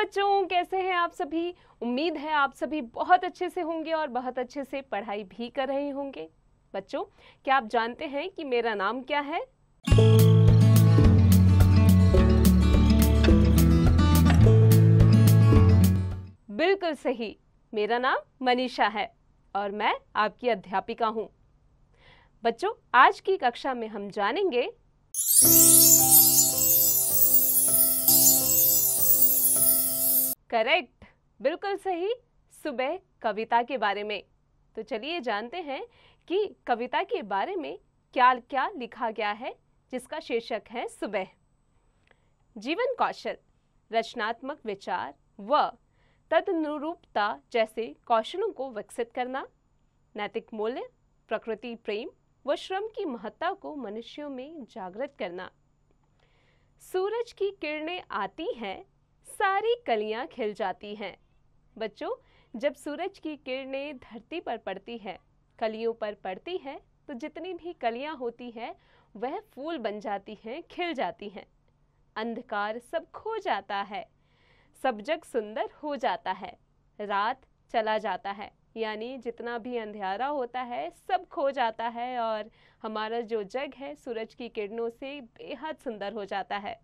बच्चों, कैसे हैं आप सभी। उम्मीद है आप सभी बहुत अच्छे से होंगे और बहुत अच्छे से पढ़ाई भी कर रहे होंगे। बच्चों, क्या आप जानते हैं कि मेरा नाम क्या है? बिल्कुल सही, मेरा नाम मनीषा है और मैं आपकी अध्यापिका हूँ। बच्चों, आज की कक्षा में हम जानेंगे करेक्ट, बिल्कुल सही, सुबह कविता के बारे में। तो चलिए जानते हैं कि कविता के बारे में क्या क्या लिखा गया है, जिसका शीर्षक है सुबह। जीवन कौशल, रचनात्मक विचार व तदनुरूपता जैसे कौशलों को विकसित करना, नैतिक मूल्य, प्रकृति प्रेम व श्रम की महत्ता को मनुष्यों में जागृत करना। सूरज की किरणें आती हैं, सारी कलियां खिल जाती हैं। बच्चों, जब सूरज की किरणें धरती पर पड़ती है, कलियों पर पड़ती है, तो जितनी भी कलियां होती हैं वह फूल बन जाती हैं, खिल जाती हैं। अंधकार सब खो जाता है, सब जग सुंदर हो जाता है, रात चला जाता है, यानी जितना भी अंधेरा होता है सब खो जाता है और हमारा जो जग है सूरज की किरणों से बेहद सुंदर हो जाता है।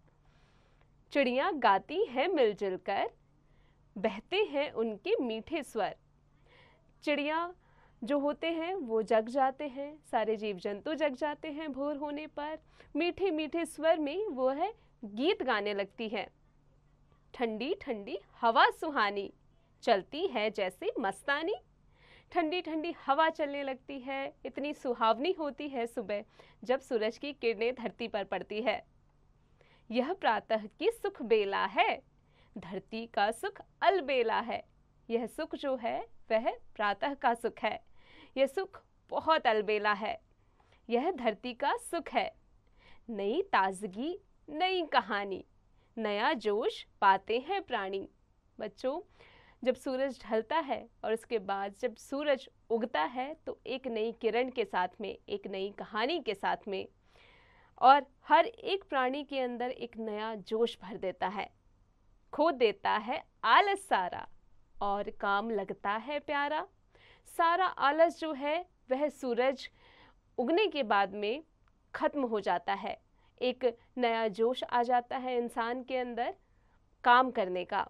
चिड़ियाँ गाती हैं मिलजुल कर, बहते हैं उनके मीठे स्वर। चिड़ियाँ जो होते हैं वो जग जाते हैं, सारे जीव जंतु जग जाते हैं भोर होने पर, मीठे मीठे स्वर में वो है गीत गाने लगती है। ठंडी ठंडी हवा सुहानी, चलती है जैसे मस्तानी। ठंडी ठंडी हवा चलने लगती है, इतनी सुहावनी होती है सुबह जब सूरज की किरणें धरती पर पड़ती है। यह प्रातः की सुख बेला है, धरती का सुख अलबेला है। यह सुख जो है वह प्रातः का सुख है, यह सुख बहुत अलबेला है, यह धरती का सुख है। नई ताजगी, नई कहानी, नया जोश पाते हैं प्राणी। बच्चों, जब सूरज ढलता है और उसके बाद जब सूरज उगता है तो एक नई किरण के साथ में, एक नई कहानी के साथ में, और हर एक प्राणी के अंदर एक नया जोश भर देता है, खो देता है आलस सारा और काम लगता है प्यारा। सारा आलस जो है वह सूरज उगने के बाद में खत्म हो जाता है, एक नया जोश आ जाता है इंसान के अंदर काम करने का।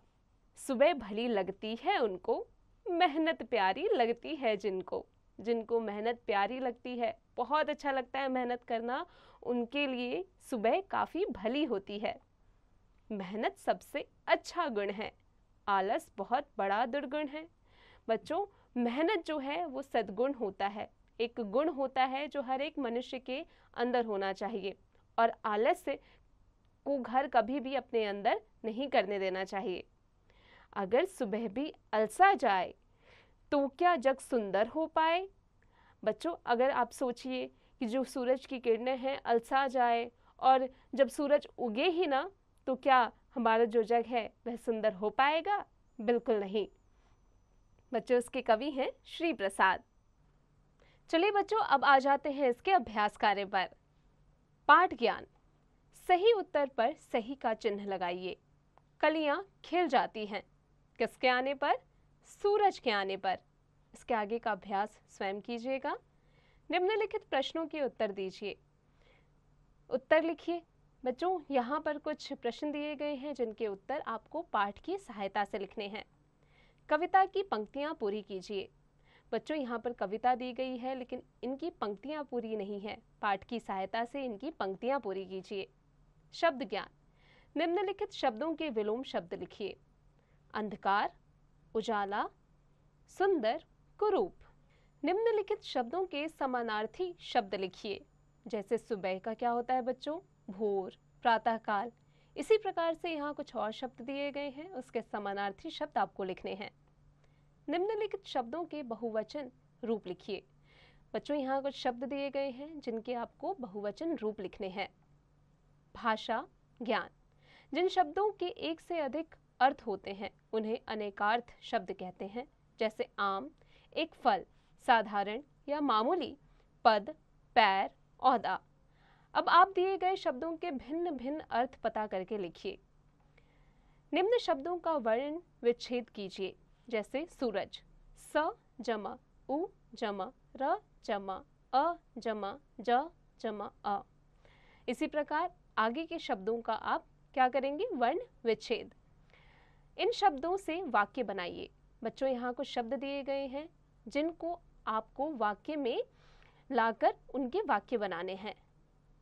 सुबह भली लगती है उनको, मेहनत प्यारी लगती है जिनको। जिनको मेहनत प्यारी लगती है, बहुत अच्छा लगता है मेहनत करना, उनके लिए सुबह काफ़ी भली होती है। मेहनत सबसे अच्छा गुण है, आलस बहुत बड़ा दुर्गुण है। बच्चों, मेहनत जो है वो सद्गुण होता है, एक गुण होता है जो हर एक मनुष्य के अंदर होना चाहिए, और आलस को घर कभी भी अपने अंदर नहीं करने देना चाहिए। अगर सुबह भी अलसा जाए तो क्या जग सुंदर हो पाए। बच्चों, अगर आप सोचिए कि जो सूरज की किरणें हैं अलसा जाए और जब सूरज उगे ही ना, तो क्या हमारा जो जग है वह सुंदर हो पाएगा? बिल्कुल नहीं। बच्चों, इसके कवि हैं श्री प्रसाद। चलिए बच्चों, अब आ जाते हैं इसके अभ्यास कार्य पर। पाठ ज्ञान, सही उत्तर पर सही का चिन्ह लगाइए। कलियां खिल जाती हैं, किसके आने पर? सूरज के आने पर। इसके आगे का अभ्यास स्वयं कीजिएगा। निम्नलिखित प्रश्नों के उत्तर दीजिए। उत्तर लिखिए। बच्चों, यहाँ पर कुछ प्रश्न दिए गए हैं जिनके उत्तर आपको पाठ की सहायता से लिखने हैं। कविता की पंक्तियाँ पूरी कीजिए। बच्चों, यहाँ पर कविता दी गई है लेकिन इनकी पंक्तियाँ पूरी नहीं है, पाठ की सहायता से इनकी पंक्तियाँ पूरी कीजिए। शब्द ज्ञान, निम्नलिखित शब्दों के विलोम शब्द लिखिए। अंधकार, उजाला, सुंदर, कुरूप। निम्नलिखित शब्दों के समानार्थी शब्द लिखिए। जैसे सुबह का क्या होता है बच्चों? भोर, प्रातःकाल। इसी प्रकार से यहाँ कुछ और शब्द दिए गए हैं, उसके समानार्थी शब्द आपको लिखने हैं। निम्नलिखित शब्दों के बहुवचन रूप लिखिए। बच्चों, यहाँ कुछ शब्द दिए गए हैं जिनके आपको बहुवचन रूप लिखने हैं। भाषा ज्ञान, जिन शब्दों के एक से अधिक अर्थ होते हैं उन्हें अनेकार्थ शब्द कहते हैं। जैसे आम, एक फल, साधारण या मामूली, पद, पैर, ओहदा। अब आप दिए गए शब्दों के भिन्न भिन्न अर्थ पता करके लिखिए। निम्न शब्दों का वर्ण विच्छेद कीजिए, जैसे सूरज, स जमा उ जमा र जमा अ जमा ज जमा अ। इसी प्रकार आगे के शब्दों का आप क्या करेंगे, वर्ण विच्छेद। इन शब्दों से वाक्य बनाइए। बच्चों यहाँ कुछ शब्द दिए गए हैं जिनको आपको वाक्य में लाकर उनके वाक्य बनाने हैं।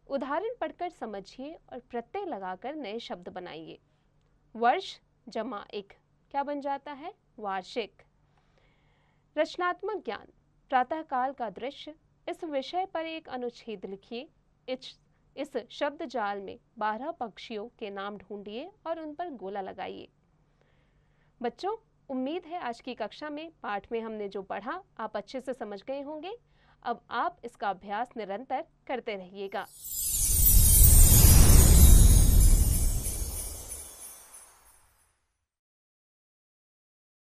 उदाहरण पढ़कर समझिए और प्रत्यय लगाकर नए शब्द बनाइए। वर्ष जमा एक क्या बन जाता है, वार्षिक। रचनात्मक ज्ञान, प्रातःकाल का दृश्य, इस विषय पर एक अनुच्छेद लिखिए। इस शब्द जाल में 12 पक्षियों के नाम ढूंढिए और उन पर गोला लगाइए। बच्चों, उम्मीद है आज की कक्षा में पाठ में हमने जो पढ़ा आप अच्छे से समझ गए होंगे। अब आप इसका अभ्यास निरंतर करते रहिएगा।